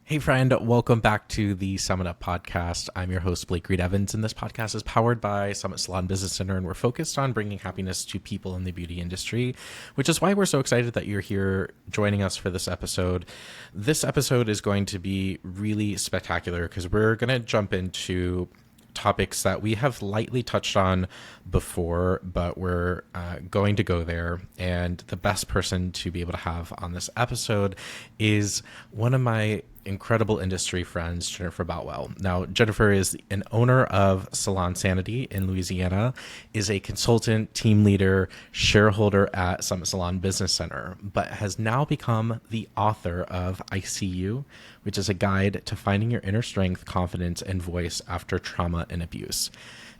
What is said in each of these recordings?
Hey, friend, welcome back to the Summit Up podcast. I'm your host, Blake Reed Evans, and this podcast is powered by SummitSalon Business Center, and we're focused on bringing happiness to people in the beauty industry, which is why we're so excited that you're here joining us for this episode. This episode is going to be really spectacular because we're going to jump into topics that we have lightly touched on before, but we're going to go there. And the best person to be able to have on this episode is one of my incredible industry friends, Jennifer Boutwell. Now, Jennifer is an owner of Salon Sanity in Louisiana, is a consultant, team leader, shareholder at SummitSalon Business Center, but has now become the author of I See You, which is a guide to finding your inner strength, confidence, and voice after trauma and abuse.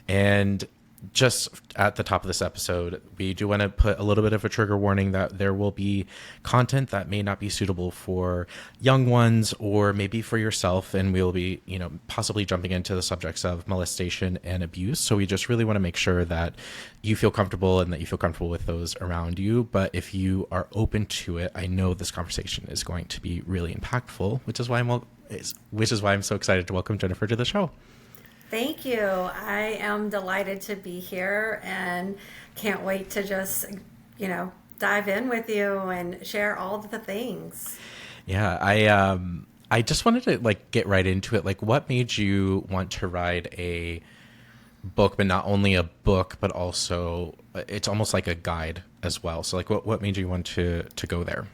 And just at the top of this episode, we do want to put a little bit of a trigger warning that there will be content that may not be suitable for young ones or maybe for yourself. And we'll be, possibly jumping into the subjects of molestation and abuse. So we just really want to make sure that you feel comfortable and that you feel comfortable with those around you. But if you are open to it, I know this conversation is going to be really impactful, which is why I'm so excited to welcome Jennifer to the show. Thank you. I am delighted to be here and can't wait to just, dive in with you and share all the things. Yeah, I just wanted to get right into it. What made you want to write a book, but not only a book, but also it's almost like a guide as well. So what made you want to go there?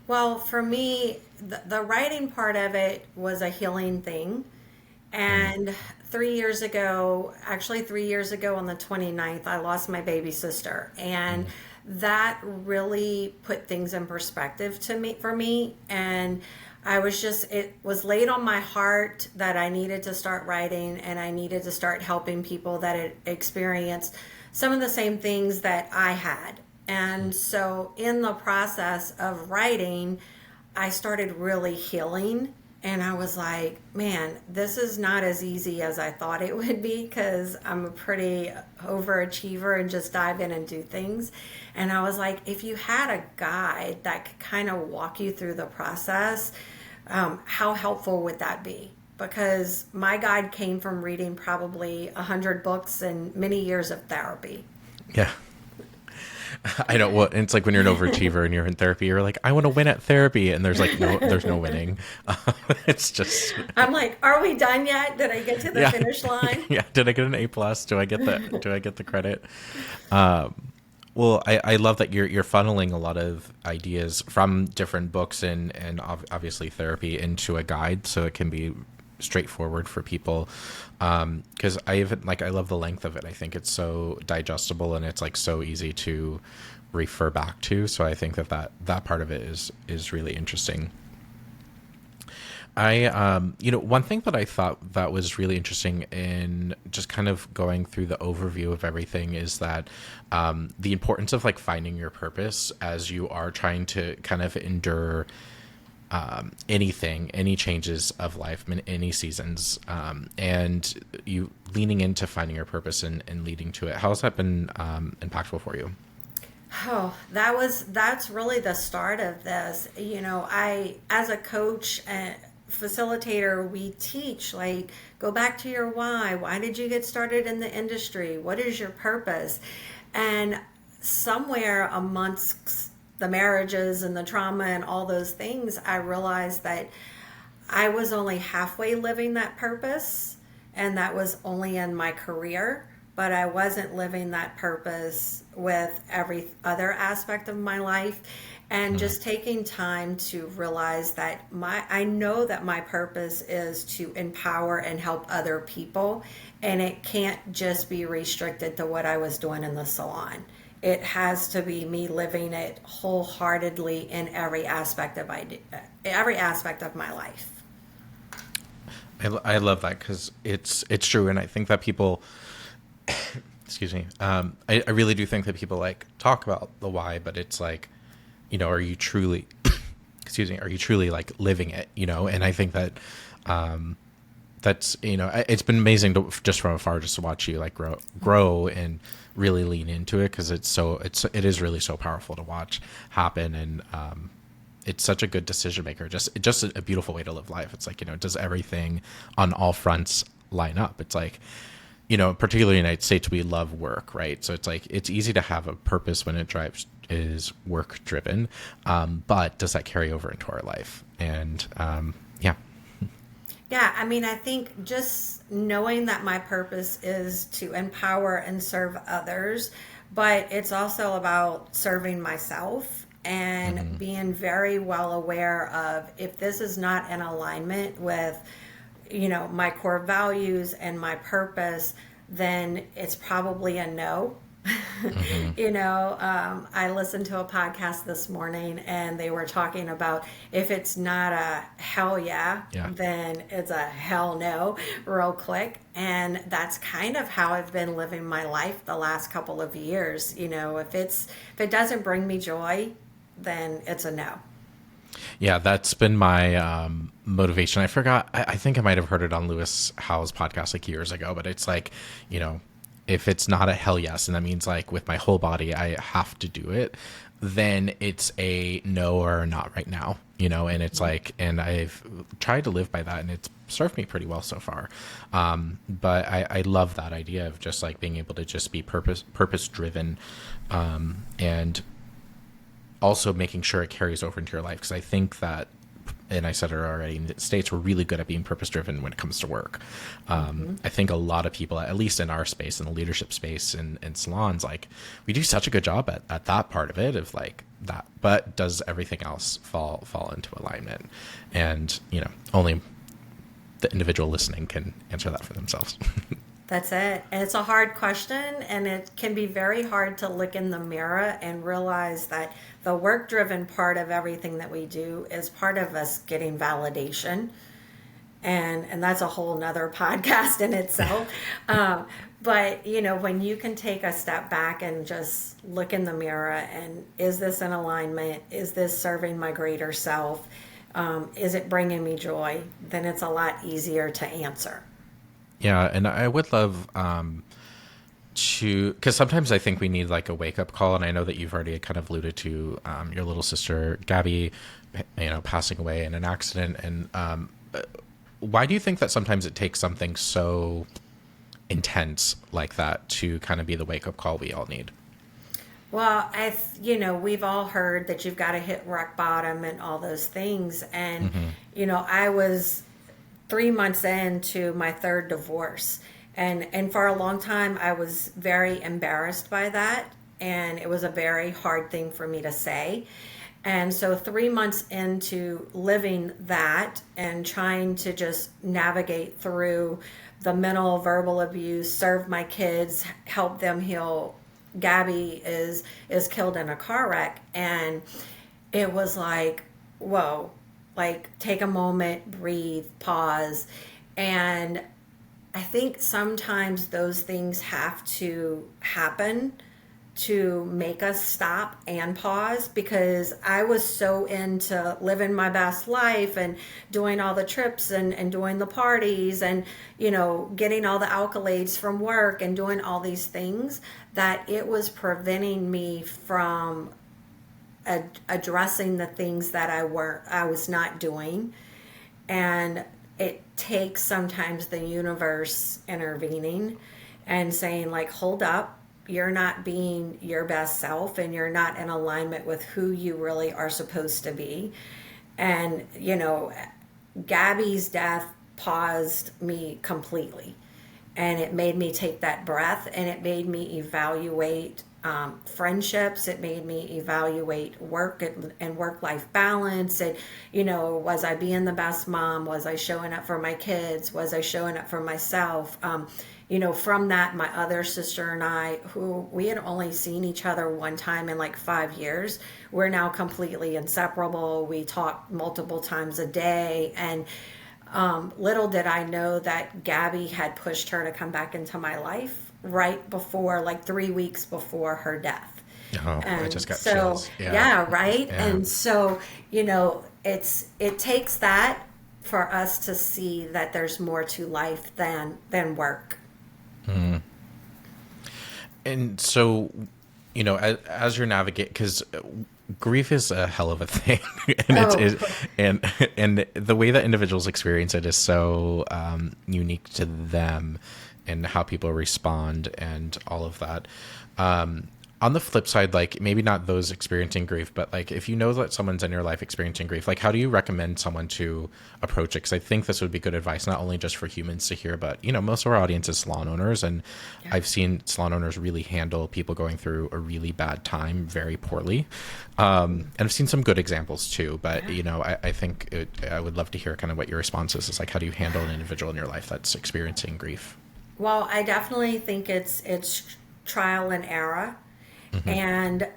Well, for me, the writing part of it was a healing thing. And 3 years ago on the 29th, I lost my baby sister. And that really put things in perspective for me. And it was laid on my heart that I needed to start writing and I needed to start helping people that had experienced some of the same things that I had. And so in the process of writing, I started really healing. And I was like, man, this is not as easy as I thought it would be because I'm a pretty overachiever and just dive in and do things. And I was like, if you had a guide that could kind of walk you through the process, how helpful would that be? Because my guide came from reading probably 100 books and many years of therapy. Yeah. I know what it's like when you're an overachiever and you're in therapy. You're like, I want to win at therapy, and there's no winning. It's just. I'm like, are we done yet? Did I get to the finish line? Yeah. Did I get an A+? Do I get the credit? Well, I love that you're funneling a lot of ideas from different books and obviously therapy into a guide, so it can be straightforward for people. Because I love the length of it. I think it's so digestible and it's so easy to refer back to. So I think that part of it is really interesting. One thing that I thought that was really interesting in just kind of going through the overview of everything is that the importance of finding your purpose as you are trying to kind of endure any changes of life, any seasons, and you leaning into finding your purpose and leading to it. How has that been impactful for you? Oh, that's really the start of this. I, as a coach and facilitator, we teach, go back to your why. Why did you get started in the industry? What is your purpose? And somewhere amongst the marriages and the trauma and all those things, I realized that I was only halfway living that purpose, and that was only in my career, but I wasn't living that purpose with every other aspect of my life. And just taking time to realize that I know that my purpose is to empower and help other people, and it can't just be restricted to what I was doing in the salon. It has to be me living it wholeheartedly in every aspect of my life. I love that because it's true, and I think that people, excuse me, I really do think that people talk about the why, but it's are you truly, are you truly living it? And I think that that's it's been amazing to just from afar just to watch you grow and really lean into it because it is really so powerful to watch happen. And it's such a good decision maker. Just a beautiful way to live life. It's like, does everything on all fronts line up? It's like, particularly in the United States, we love work, right? So it's like, it's easy to have a purpose when is work driven. But does that carry over into our life? And yeah. Yeah, I mean, I think just knowing that my purpose is to empower and serve others, but it's also about serving myself and being very well aware of if this is not in alignment with, my core values and my purpose, then it's probably a no. I listened to a podcast this morning and they were talking about if it's not a hell yeah, then it's a hell no, real quick. And that's kind of how I've been living my life the last couple of years. If it doesn't bring me joy, then it's a no. Yeah, that's been my motivation. I forgot. I think I might have heard it on Lewis Howes' podcast like years ago, but it's like, if it's not a hell yes, and that means like with my whole body, I have to do it, then it's a no or a not right now, and it's like, and I've tried to live by that and it's served me pretty well so far. But I love that idea of just like being able to just be purpose driven, and also making sure it carries over into your life. Cause I think that, and I said it already, in the States, we're really good at being purpose-driven when it comes to work. I think a lot of people, at least in our space, in the leadership space and salons, like we do such a good job at that part of it, of like that, but does everything else fall into alignment? And, only the individual listening can answer that for themselves. That's it. And it's a hard question, and it can be very hard to look in the mirror and realize that the work-driven part of everything that we do is part of us getting validation. And that's a whole nother podcast in itself. But, when you can take a step back and just look in the mirror and is this in alignment? Is this serving my greater self? Is it bringing me joy? Then it's a lot easier to answer. Yeah, and I would love because sometimes I think we need like a wake up call, and I know that you've already kind of alluded to your little sister Gabby, passing away in an accident. And why do you think that sometimes it takes something so intense like that to kind of be the wake up call we all need? Well, we've all heard that you've got to hit rock bottom and all those things, and I was 3 months into my third divorce. And for a long time, I was very embarrassed by that. And it was a very hard thing for me to say. And so 3 months into living that and trying to just navigate through the mental, verbal abuse, serve my kids, help them heal. Gabby is killed in a car wreck. And it was like, whoa. Like, take a moment, breathe, pause. And I think sometimes those things have to happen to make us stop and pause, because I was so into living my best life and doing all the trips and doing the parties and, getting all the accolades from work and doing all these things that it was preventing me from addressing the things that I was not doing. And it takes sometimes the universe intervening and saying like, hold up, you're not being your best self and you're not in alignment with who you really are supposed to be. And Gabby's death paused me completely, and it made me take that breath, and it made me evaluate friendships. It made me evaluate work and work-life balance. And, was I being the best mom? Was I showing up for my kids? Was I showing up for myself? From that, my other sister and I, who we had only seen each other one time in like 5 years, we're now completely inseparable. We talk multiple times a day. And little did I know that Gabby had pushed her to come back into my life right before, like 3 weeks before her death. Oh, I just got chills. Yeah, right. Yeah. And so, it takes that for us to see that there's more to life than work. Mm. And so, as you're because Grief is a hell of a thing, and Oh, and the way that individuals experience it is so unique to them, and how people respond and all of that. On the flip side, like maybe not those experiencing grief, but like if you know that someone's in your life experiencing grief, like how do you recommend someone to approach it? Because I think this would be good advice, not only just for humans to hear, but most of our audience is salon owners, and yeah. I've seen salon owners really handle people going through a really bad time very poorly. And I've seen some good examples too, but I think I would love to hear kind of what your response is. It's like, how do you handle an individual in your life that's experiencing grief? Well, I definitely think it's trial and error. And,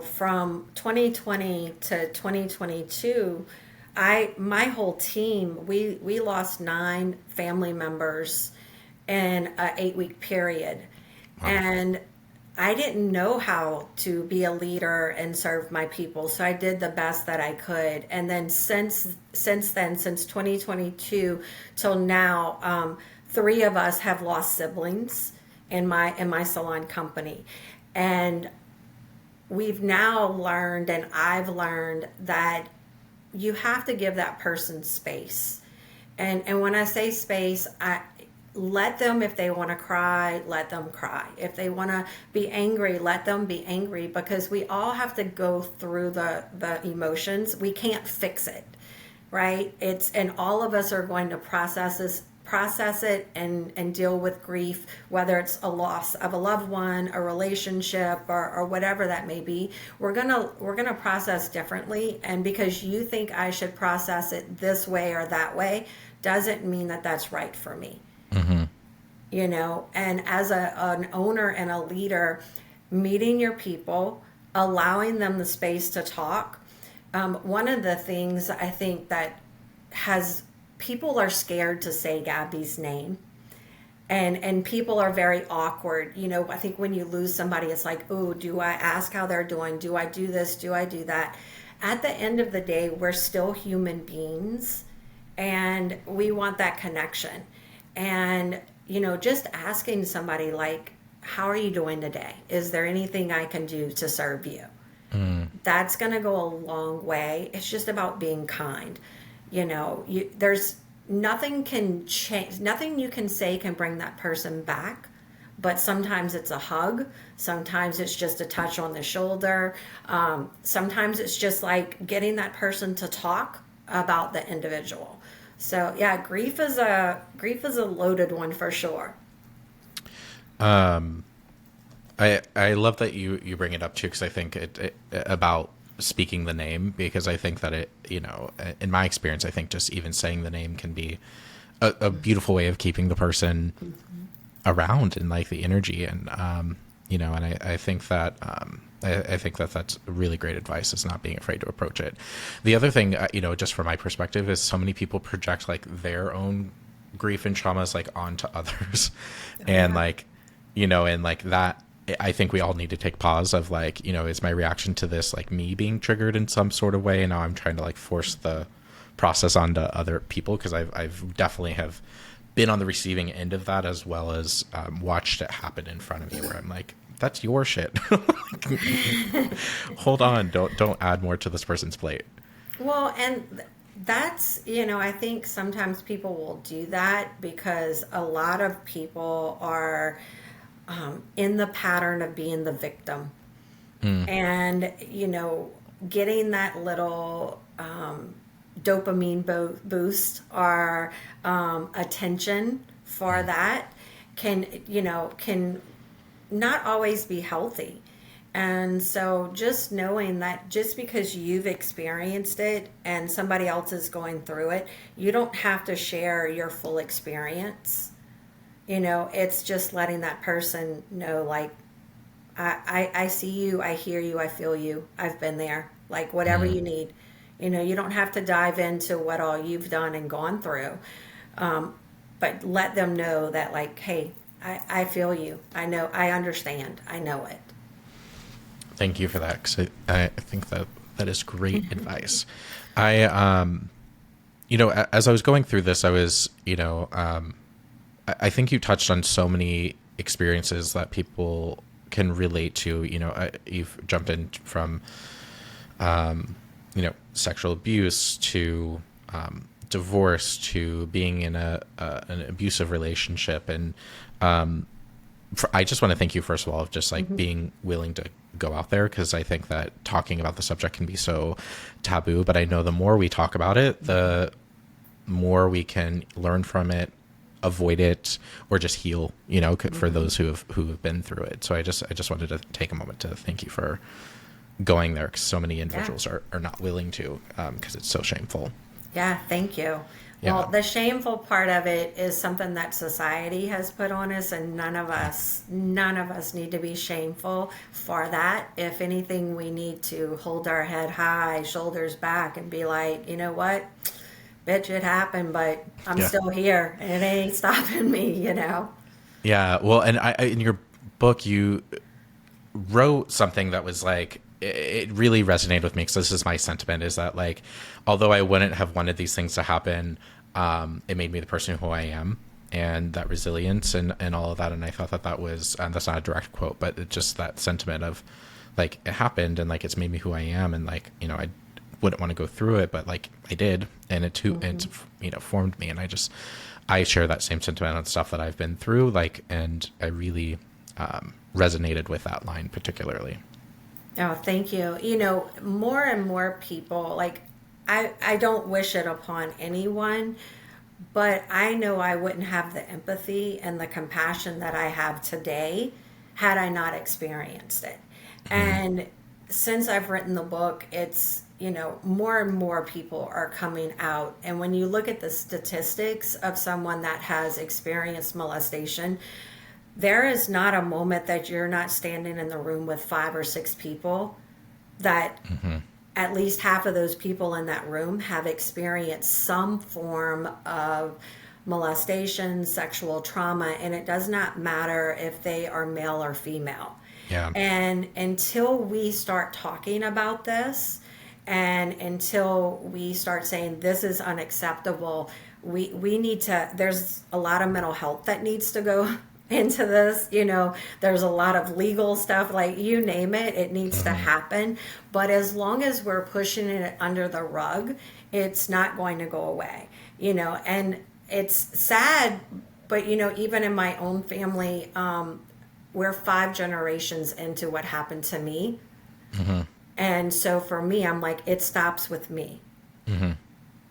from 2020 to 2022, my whole team, we lost 9 family members in a 8-week period. Wow. And I didn't know how to be a leader and serve my people, so I did the best that I could. And then since then, since 2022 till now, 3 of us have lost siblings in my salon company. And we've now learned, and I've learned, that you have to give that person space. And when I say space, I let them, if they want to cry, let them cry. If they want to be angry, let them be angry, because we all have to go through the emotions. We can't fix it, right? And all of us are going to process it and deal with grief, whether it's a loss of a loved one, a relationship, or whatever that may be. We're gonna process differently, and because you think I should process it this way or that way doesn't mean that that's right for me. Mm-hmm. And as an owner and a leader, meeting your people, allowing them the space to talk. One of the things I think that people are scared to say Gabby's name, and people are very awkward. I think when you lose somebody, it's like, oh, do I ask how they're doing? Do I do this? Do I do that? At the end of the day, we're still human beings, and we want that connection. And just asking somebody, like, how are you doing today? Is there anything I can do to serve you? That's going to go a long way. It's just about being kind. There's nothing can change, nothing you can say can bring that person back, but sometimes it's a hug, sometimes it's just a touch on the shoulder, sometimes it's just like getting that person to talk about the individual. So yeah, grief is a loaded one for sure. I love that you bring it up too, because I think it about speaking the name, because I think that in my experience, I think just even saying the name can be a beautiful way of keeping the person around and like the energy. And and I think that I think that that's really great advice, is not being afraid to approach it. The other thing, just from my perspective, is so many people project like their own grief and traumas like onto others. And like and like that, I think we all need to take pause of like, is my reaction to this like me being triggered in some sort of way, and now I'm trying to like force the process onto other people, because I've definitely have been on the receiving end of that, as well as watched it happen in front of me, where I'm like, that's your shit. Hold on, don't add more to this person's plate. Well, and that's, I think sometimes people will do that because a lot of people are in the pattern of being the victim. And, getting that little dopamine boost or attention for that can not always be healthy. And so just knowing that just because you've experienced it and somebody else is going through it, you don't have to share your full experience. It's just letting that person know, like, I see you, I hear you, I feel you, I've been there, like whatever you need. You don't have to dive into what all you've done and gone through. But let them know that, like, hey, I feel you. I know, I understand. I know it. Thank you for that, because I think that is great advice. I, as I was going through this, I was, I think you touched on so many experiences that people can relate to. You've jumped in from sexual abuse to divorce to being in an abusive relationship. And I just want to thank you, first of all, of just like being willing to go out there, because I think that talking about the subject can be so taboo. But I know the more we talk about it, the more we can learn from it, avoid it, or just heal, for those who have been through it. So I just wanted to take a moment to thank you for going there, because so many individuals are not willing to, because it's so shameful. Yeah, thank you. Yeah. Well, the shameful part of it is something that society has put on us, and none of us need to be shameful for that. If anything, we need to hold our head high, shoulders back, and be like, you know what? Bitch, it happened, but I'm still here, and it ain't stopping me, Yeah. Well, and I in your book, you wrote something that was like, it really resonated with me, because this is my sentiment, is that like, although I wouldn't have wanted these things to happen, it made me the person who I am, and that resilience and all of that. And I thought that was, that's not a direct quote, but it's just that sentiment of like, it happened, and like, it's made me who I am. And like, I wouldn't want to go through it, but like I did, and it too, it's, formed me. And I share that same sentiment on stuff that I've been through, like, and I really resonated with that line particularly. Oh, thank you. More and more people, like, I don't wish it upon anyone, but I know I wouldn't have the empathy and the compassion that I have today had I not experienced it. And since I've written the book, it's, more and more people are coming out. And when you look at the statistics of someone that has experienced molestation, there is not a moment that you're not standing in the room with 5 or 6 people that at least half of those people in that room have experienced some form of molestation, sexual trauma, and it does not matter if they are male or female. Yeah. And until we start talking about this, and until we start saying this is unacceptable, we need to, there's a lot of mental health that needs to go into this. There's a lot of legal stuff, like you name it, it needs to happen. But as long as we're pushing it under the rug, it's not going to go away, and it's sad. But, even in my own family, we're 5 generations into what happened to me. And so for me, I'm like, it stops with me. And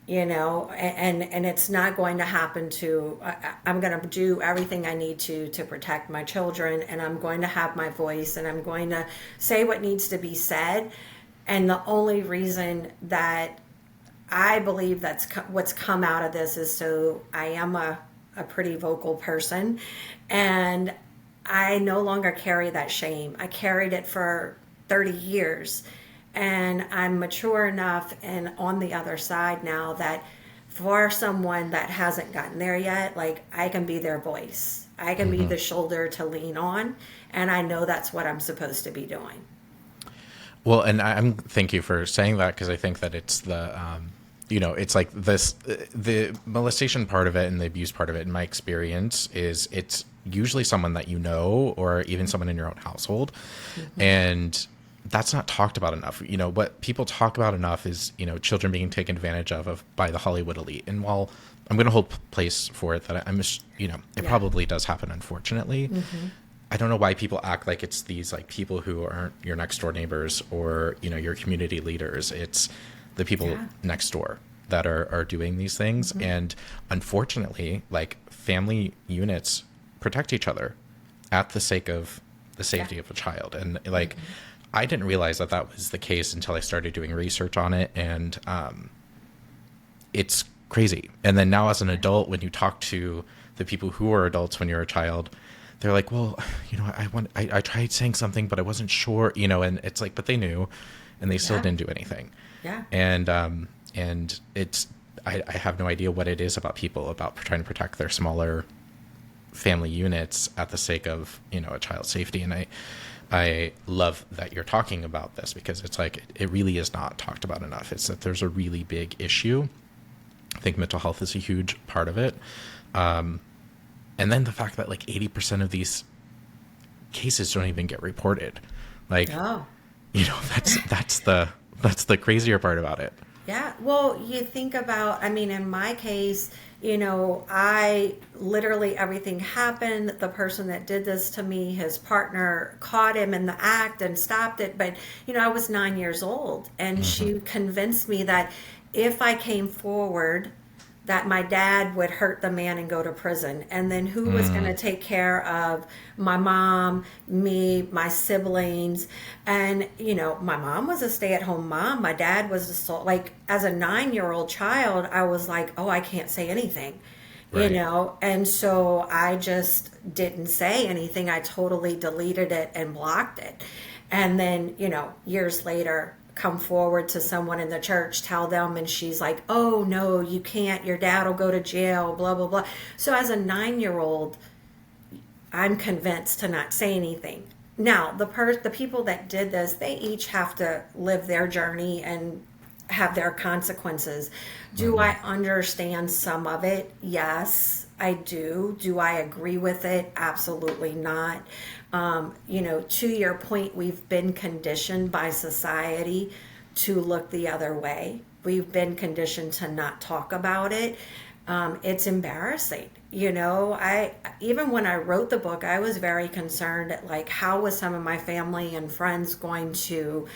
it's not going to happen to, I'm going to do everything I need to protect my children, and I'm going to have my voice, and I'm going to say what needs to be said. And the only reason that I believe that's what's come out of this is so I am a pretty vocal person, and I no longer carry that shame. I carried it for 30 years. And I'm mature enough and on the other side now that for someone that hasn't gotten there yet, like, I can be their voice. I can be the shoulder to lean on. And I know that's what I'm supposed to be doing. Well, and thank you for saying that, because I think that it's the, it's like this, the molestation part of it and the abuse part of it, in my experience, is it's usually someone that or even someone in your own household. And that's not talked about enough. What people talk about enough is, children being taken advantage of by the Hollywood elite. And while I'm going to hold place for it, that it probably does happen, unfortunately. I don't know why people act like it's these like people who aren't your next door neighbors or, your community leaders. It's the people next door that are doing these things. And unfortunately, like, family units protect each other at the sake of the safety of a child. And like, I didn't realize that was the case until I started doing research on it. And it's crazy. And then now as an adult, when you talk to the people who were adults when you were a child, they're like, well, I tried saying something, but I wasn't sure, and it's like, but they knew, and they still didn't do anything. Yeah. And it's, I have no idea what it is about people about trying to protect their smaller family units at the sake of, a child's safety. And I love that you're talking about this, because it's like, it really is not talked about enough. It's that there's a really big issue. I think mental health is a huge part of it. And then the fact that like 80% of these cases don't even get reported. Like, that's the That's the crazier part about it. Yeah. Well, you think about, I mean, in my case, I literally everything happened. The person that did this to me, his partner caught him in the act and stopped it. But, I was 9 years old, and she convinced me that if I came forward, that my dad would hurt the man and go to prison. And then who was going to take care of my mom, me, my siblings? And, my mom was a stay-at-home mom. My dad was like, as a 9-year-old child, I was like, oh, I can't say anything, Right. And so I just didn't say anything. I totally deleted it and blocked it. And then, years later, come forward to someone in the church, tell them, and she's like, oh no, you can't, your dad will go to jail, blah blah blah. So as a 9-year-old, I'm convinced to not say anything. Now the people that did this, they each have to live their journey and have their consequences. Do I understand some of it? Yes, I do. Do I agree with it? Absolutely not. To your point, we've been conditioned by society to look the other way. We've been conditioned to not talk about it. It's embarrassing. I even when I wrote the book, I was very concerned at like how was some of my family and friends going to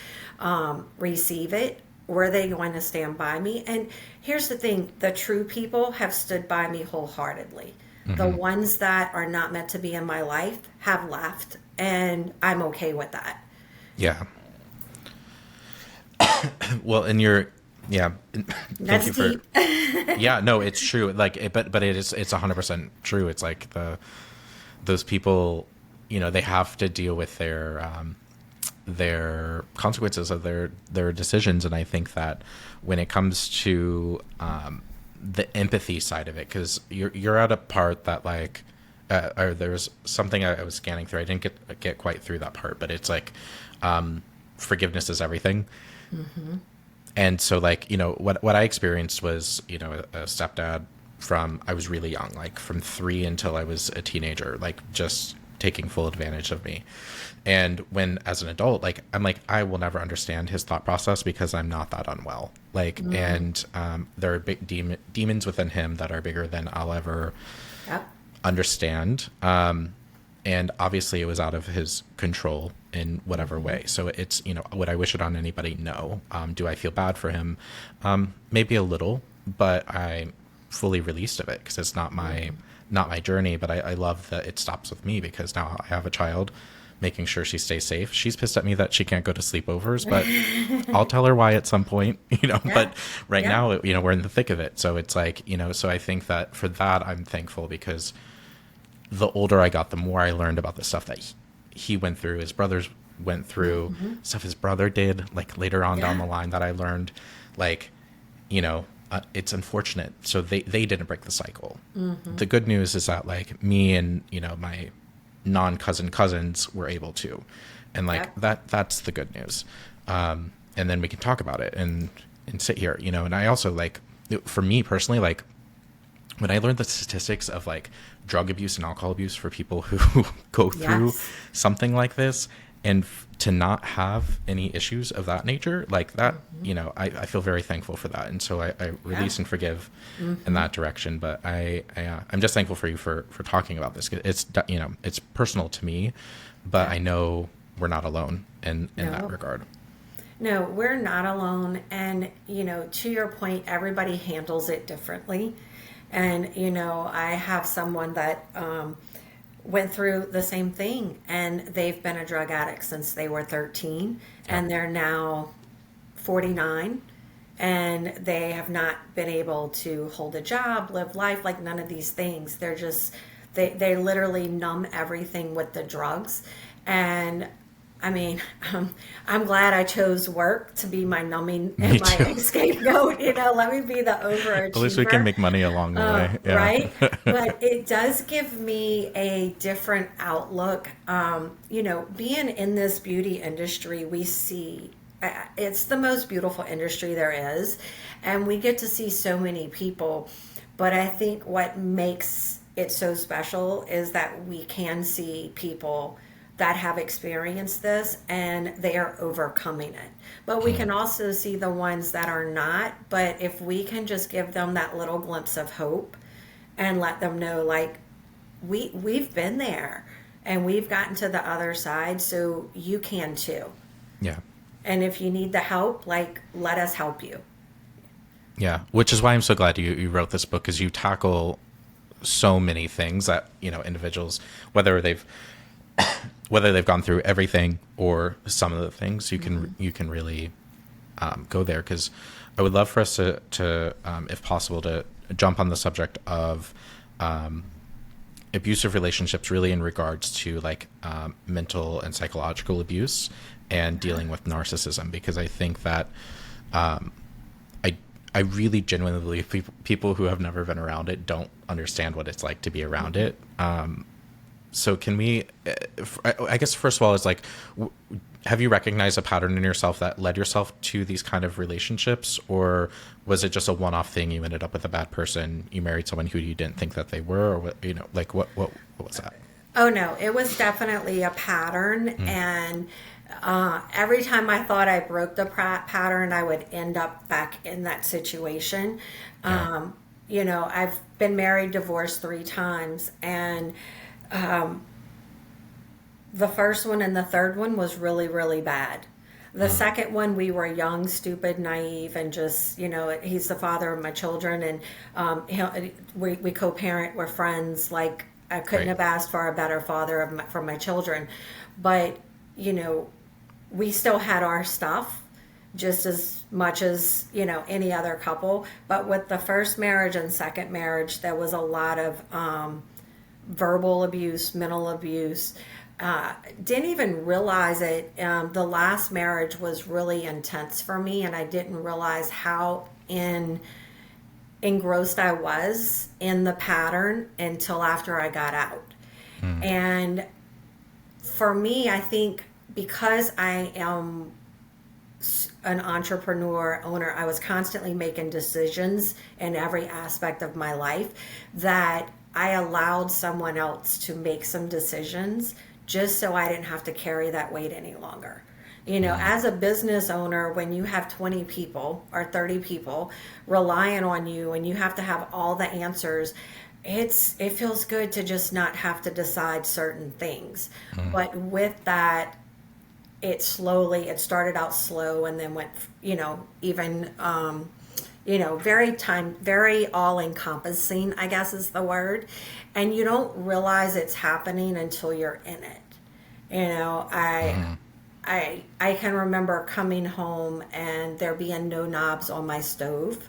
receive it. Were they going to stand by me? And here's the thing, the true people have stood by me wholeheartedly. The ones that are not meant to be in my life have left, and I'm okay with that. Yeah. Well, yeah. Thank That's you for, deep. yeah, no, it's true. Like, but it's 100% true. It's like those people, they have to deal with their consequences of their decisions. And I think that when it comes to the empathy side of it, because you're at a part that like or there's something I was scanning through. I didn't get quite through that part, but it's like forgiveness is everything. And so like, what I experienced was, a stepdad from I was really young, like from 3 until I was a teenager, like just taking full advantage of me. And when as an adult, like I'm like, I will never understand his thought process because I'm not that unwell. Like, and there are big demons within him that are bigger than I'll ever understand. And obviously it was out of his control in whatever way. So it's, would I wish it on anybody? No. Do I feel bad for him? Maybe a little, but I'm fully released of it because it's not my journey. But I love that it stops with me because now I have a child, making sure she stays safe. She's pissed at me that she can't go to sleepovers, but I'll tell her why at some point, but right now, we're in the thick of it. So it's like, so I think that for that, I'm thankful because the older I got, the more I learned about the stuff that he went through, his brothers went through, stuff his brother did, like later on down the line that I learned, like, it's unfortunate. So they didn't break the cycle. The good news is that like me and, my cousins were able to, and like that's the good news. And then we can talk about it and sit here, and I also like, for me personally, like when I learned the statistics of like drug abuse and alcohol abuse for people who go through something like this, and to not have any issues of that nature, like that, I feel very thankful for that. And so I release and forgive in that direction. But I'm just thankful for you for talking about this. It's, it's personal to me, but I know we're not alone in that regard. No, we're not alone. And, to your point, everybody handles it differently. And, I have someone that went through the same thing, and they've been a drug addict since they were 13, and they're now 49, and they have not been able to hold a job, live life, like none of these things. They're just, they literally numb everything with the drugs. And I mean, I'm glad I chose work to be my numbing and my scapegoat. Let me be the overachiever. At least we can make money along the way. Yeah. Right? But it does give me a different outlook. Being in this beauty industry, we see it's the most beautiful industry there is. And we get to see so many people. But I think what makes it so special is that we can see people that have experienced this and they are overcoming it. But we can also see the ones that are not. But if we can just give them that little glimpse of hope and let them know, like, we've been there and we've gotten to the other side, so you can too. Yeah. And if you need the help, like, let us help you. Yeah, which is why I'm so glad you wrote this book, because you tackle so many things that, you know, individuals, whether they've gone through everything or some of the things, you can really go there. Because I would love for us to if possible, to jump on the subject of abusive relationships, really in regards to like mental and psychological abuse and dealing with narcissism, because I think that I really genuinely believe people who have never been around it don't understand what it's like to be around it. So can we, I guess first of all, is like, have you recognized a pattern in yourself that led yourself to these kind of relationships? Or was it just a one-off thing? You ended up with a bad person, you married someone who you didn't think that they were, or what, you know, like what was that? Oh no, it was definitely a pattern. And every time I thought I broke the pattern, I would end up back in that situation. Yeah. You know, I've been married, divorced 3 times, and the first one and the third one was really, really bad. The second one, we were young, stupid, naive, and just, you know, he's the father of my children, and we co-parent, we're friends. Like, I couldn't have asked for a better father for my children. But, you know, we still had our stuff just as much as, you know, any other couple. But with the first marriage and second marriage, there was a lot of verbal abuse, mental abuse. Didn't even realize it. The last marriage was really intense for me, and I didn't realize how engrossed I was in the pattern until after I got out. And for me, I think because I am an entrepreneur, owner, I was constantly making decisions in every aspect of my life, that I allowed someone else to make some decisions just so I didn't have to carry that weight any longer. You know, as a business owner, when you have 20 people or 30 people relying on you and you have to have all the answers, it feels good to just not have to decide certain things. But with that, it started out slow and then went, you know, even, you know, very all encompassing, I guess is the word. And you don't realize it's happening until you're in it. You know, I can remember coming home and there being no knobs on my stove,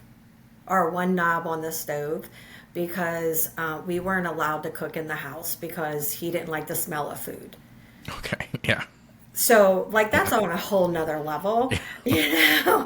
or one knob on the stove, because we weren't allowed to cook in the house because he didn't like the smell of food. Okay. Yeah. So, like, that's on a whole nother level, you know.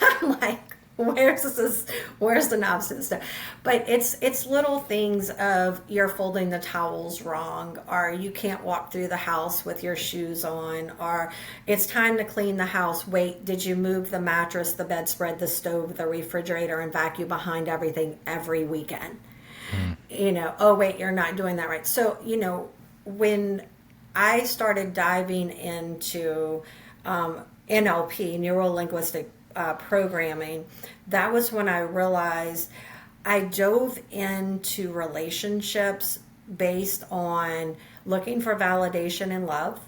I'm like, where's the knobs to the stuff? But it's little things of you're folding the towels wrong, or you can't walk through the house with your shoes on, or it's time to clean the house. Wait, did you move the mattress, the bedspread, the stove, the refrigerator, and vacuum behind everything every weekend? You know, oh wait, you're not doing that right. So, you know, when I started diving into NLP, neuro linguistic programming, that was when I realized I dove into relationships based on looking for validation and love,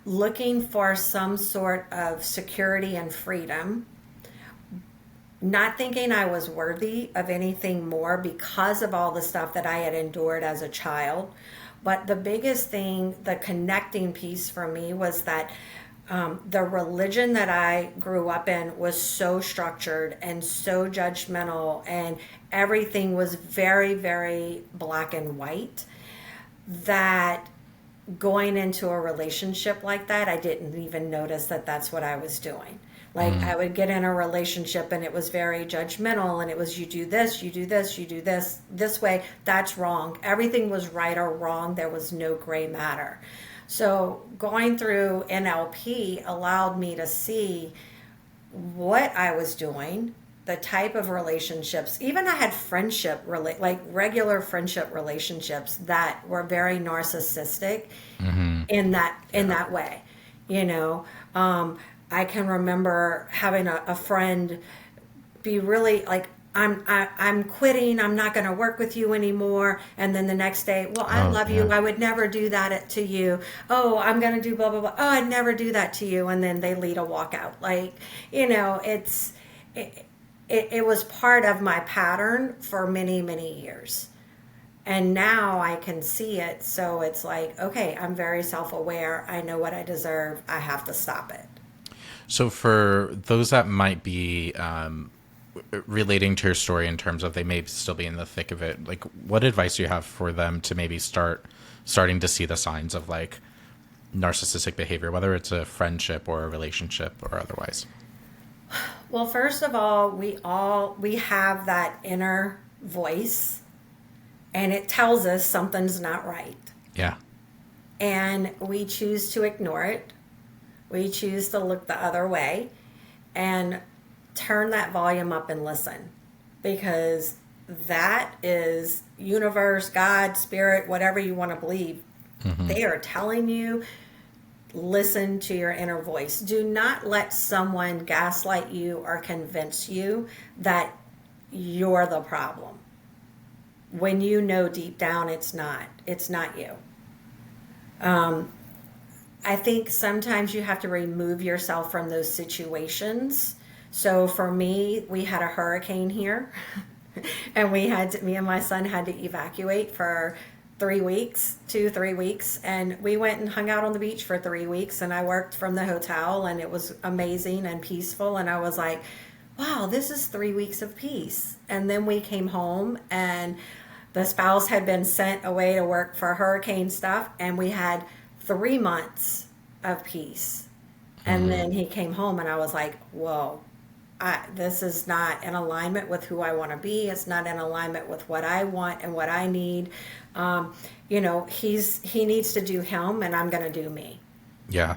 looking for some sort of security and freedom, not thinking I was worthy of anything more because of all the stuff that I had endured as a child. But the biggest thing, the connecting piece for me, was that the religion that I grew up in was so structured and so judgmental, and everything was very, very black and white, that going into a relationship like that, I didn't even notice that that's what I was doing. Like, I would get in a relationship and it was very judgmental, and it was, you do this, you do this, you do this way, that's wrong. Everything was right or wrong. There was no gray matter. So going through NLP allowed me to see what I was doing, the type of relationships, even I had like regular friendship relationships that were very narcissistic in that way, you know. I can remember having a friend be really like, I'm quitting. I'm not going to work with you anymore. And then the next day, well, I love you. I would never do that to you. Oh, I'm going to do blah, blah, blah. Oh, I'd never do that to you. And then they lead a walkout. Like, you know, it was part of my pattern for many, many years. And now I can see it. So it's like, okay, I'm very self-aware. I know what I deserve. I have to stop it. So for those that might be relating to your story in terms of they may still be in the thick of it, like what advice do you have for them to maybe starting to see the signs of like narcissistic behavior, whether it's a friendship or a relationship or otherwise? Well, first of all, we have that inner voice, and it tells us something's not right. Yeah. And we choose to ignore it. We choose to look the other way and turn that volume up and listen, because that is universe, God, spirit, whatever you want to believe. They are telling you, listen to your inner voice. Do not let someone gaslight you or convince you that you're the problem, when you know deep down it's not you. I think sometimes you have to remove yourself from those situations. So for me, we had a hurricane here and me and my son had to evacuate for 3 weeks, 3 weeks. And we went and hung out on the beach for 3 weeks, and I worked from the hotel, and it was amazing and peaceful. And I was like, wow, this is 3 weeks of peace. And then we came home, and the spouse had been sent away to work for hurricane stuff, and we had 3 months of peace. And then he came home, and I was like, whoa, this is not in alignment with who I want to be. It's not in alignment with what I want and what I need. You know, he needs to do him, and I'm going to do me. Yeah.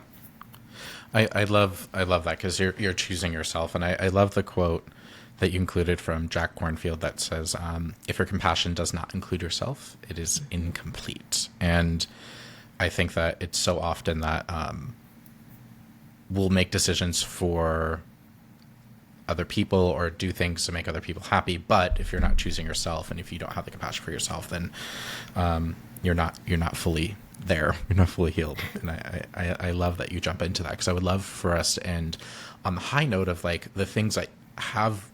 I love that, because you're choosing yourself. And I love the quote that you included from Jack Kornfield that says, if your compassion does not include yourself, it is incomplete. And I think that it's so often that we'll make decisions for other people or do things to make other people happy, but if you're not choosing yourself and if you don't have the compassion for yourself, then you're not fully there. You're not fully healed. And I love that you jump into that, because I would love for us to end on the high note of like the things that have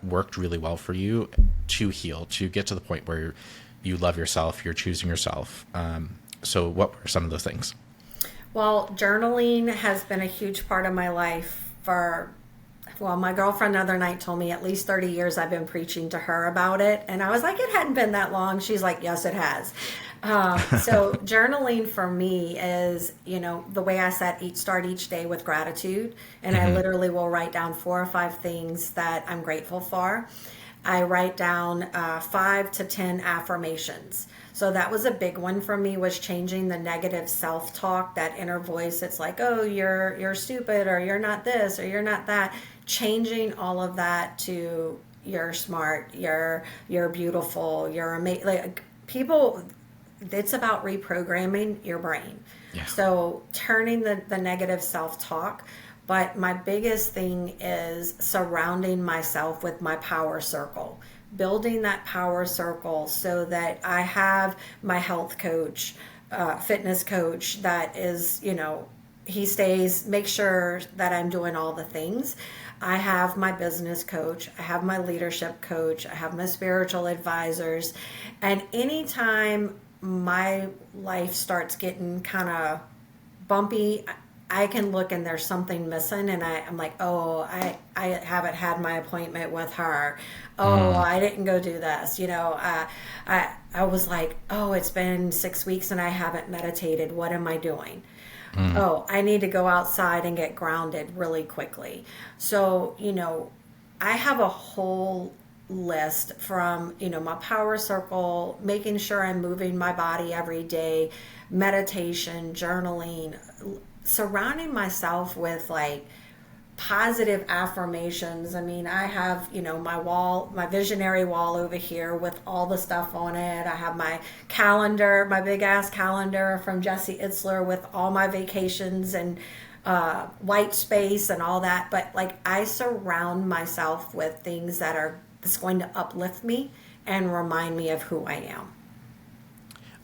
worked really well for you to heal, to get to the point where you love yourself, you're choosing yourself. So what were some of those things? Well, journaling has been a huge part of my life well, my girlfriend the other night told me at least 30 years I've been preaching to her about it. And I was like, it hadn't been that long. She's like, yes, it has. So journaling for me is, you know, the way I start each day with gratitude. And I literally will write down 4 or 5 things that I'm grateful for. I write down 5 to 10 affirmations. So that was a big one for me, was changing the negative self-talk, that inner voice. It's like, oh, you're stupid, or you're not this, or you're not that. Changing all of that to you're smart, you're beautiful, you're amazing. Like, people, it's about reprogramming your brain. Yeah. So turning the negative self-talk. But my biggest thing is surrounding myself with my power circle, building that power circle so that I have my health coach, fitness coach that is, you know, make sure that I'm doing all the things. I have my business coach, I have my leadership coach, I have my spiritual advisors. And anytime my life starts getting kind of bumpy, I can look and there's something missing, and I'm like, oh, I haven't had my appointment with her. Oh, I didn't go do this. You know, I was like, oh, it's been 6 weeks and I haven't meditated. What am I doing? Oh, I need to go outside and get grounded really quickly. So, you know, I have a whole list from, you know, my power circle, making sure I'm moving my body every day, meditation, journaling, surrounding myself with like positive affirmations. I mean, I have, my wall, my visionary wall over here with all the stuff on it. I have my calendar, my big ass calendar from Jesse Itzler with all my vacations and white space and all that. But like, I surround myself with things that's going to uplift me and remind me of who I am.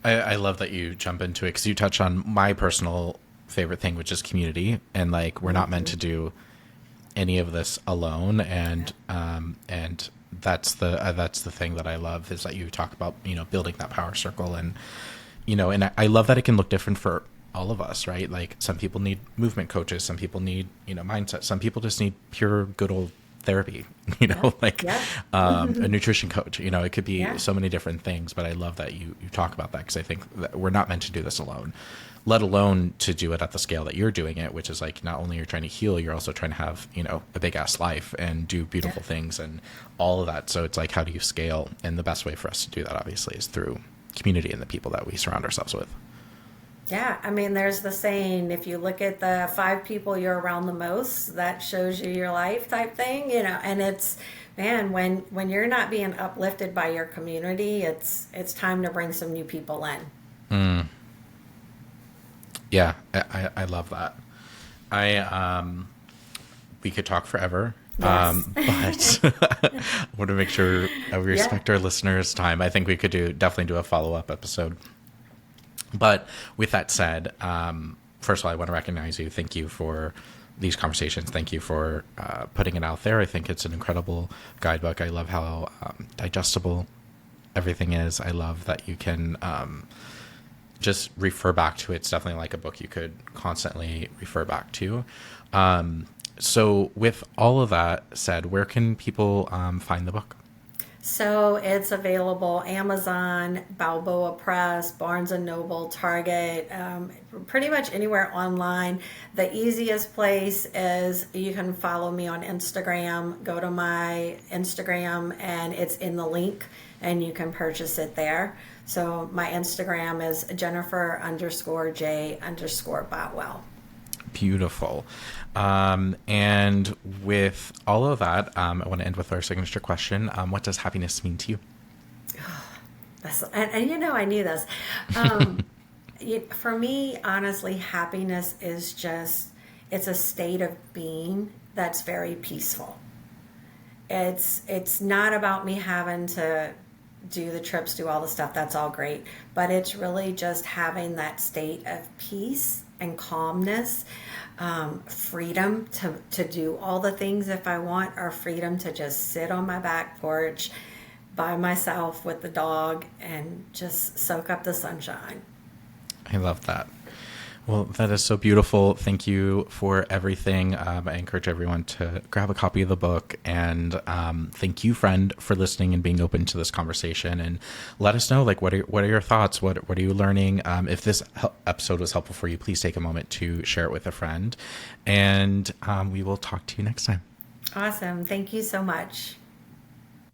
I love that you jump into it, because you touch on my personal favorite thing, which is community. And like, we're not meant to do any of this alone. And that's the thing that I love, is that you talk about, building that power circle. And, and I love that it can look different for all of us, right? Like, some people need movement coaches, some people need, mindset, some people just need pure good old therapy, a nutrition coach, it could be so many different things. But I love that you talk about that, because I think that we're not meant to do this alone, let alone to do it at the scale that you're doing it, which is like, not only you're trying to heal, you're also trying to have, a big ass life and do beautiful things and all of that. So it's like, how do you scale? And the best way for us to do that, obviously, is through community and the people that we surround ourselves with. Yeah, I mean, there's the saying, if you look at the 5 people you're around the most, that shows you your life type thing, and it's, man, when you're not being uplifted by your community, it's time to bring some new people in. Yeah, I love that. We could talk forever. Yes. But I want to make sure we respect our listeners' time. I think we could definitely do a follow-up episode. But with that said, first of all, I want to recognize you. Thank you for these conversations. Thank you for putting it out there. I think it's an incredible guidebook. I love how digestible everything is. I love that you can just refer back to it. It's definitely like a book you could constantly refer back to. So with all of that said, where can people find the book? So it's available Amazon, Balboa Press, Barnes & Noble, Target, pretty much anywhere online. The easiest place is you can follow me on Instagram. Go to my Instagram and it's in the link and you can purchase it there. So my Instagram is Jennifer_J_Botwell. Beautiful. And with all of that, I want to end with our signature question. What does happiness mean to you? And I knew this. For me, honestly, happiness is it's a state of being that's very peaceful. It's not about me having to do the trips, do all the stuff. That's all great. But it's really just having that state of peace and calmness, freedom to do all the things if I want, or freedom to just sit on my back porch by myself with the dog and just soak up the sunshine. I love that. Well, that is so beautiful. Thank you for everything. I encourage everyone to grab a copy of the book, and thank you, friend, for listening and being open to this conversation. And let us know, like, what are your thoughts? What are you learning? If this episode was helpful for you, please take a moment to share it with a friend, and we will talk to you next time. Awesome. Thank you so much.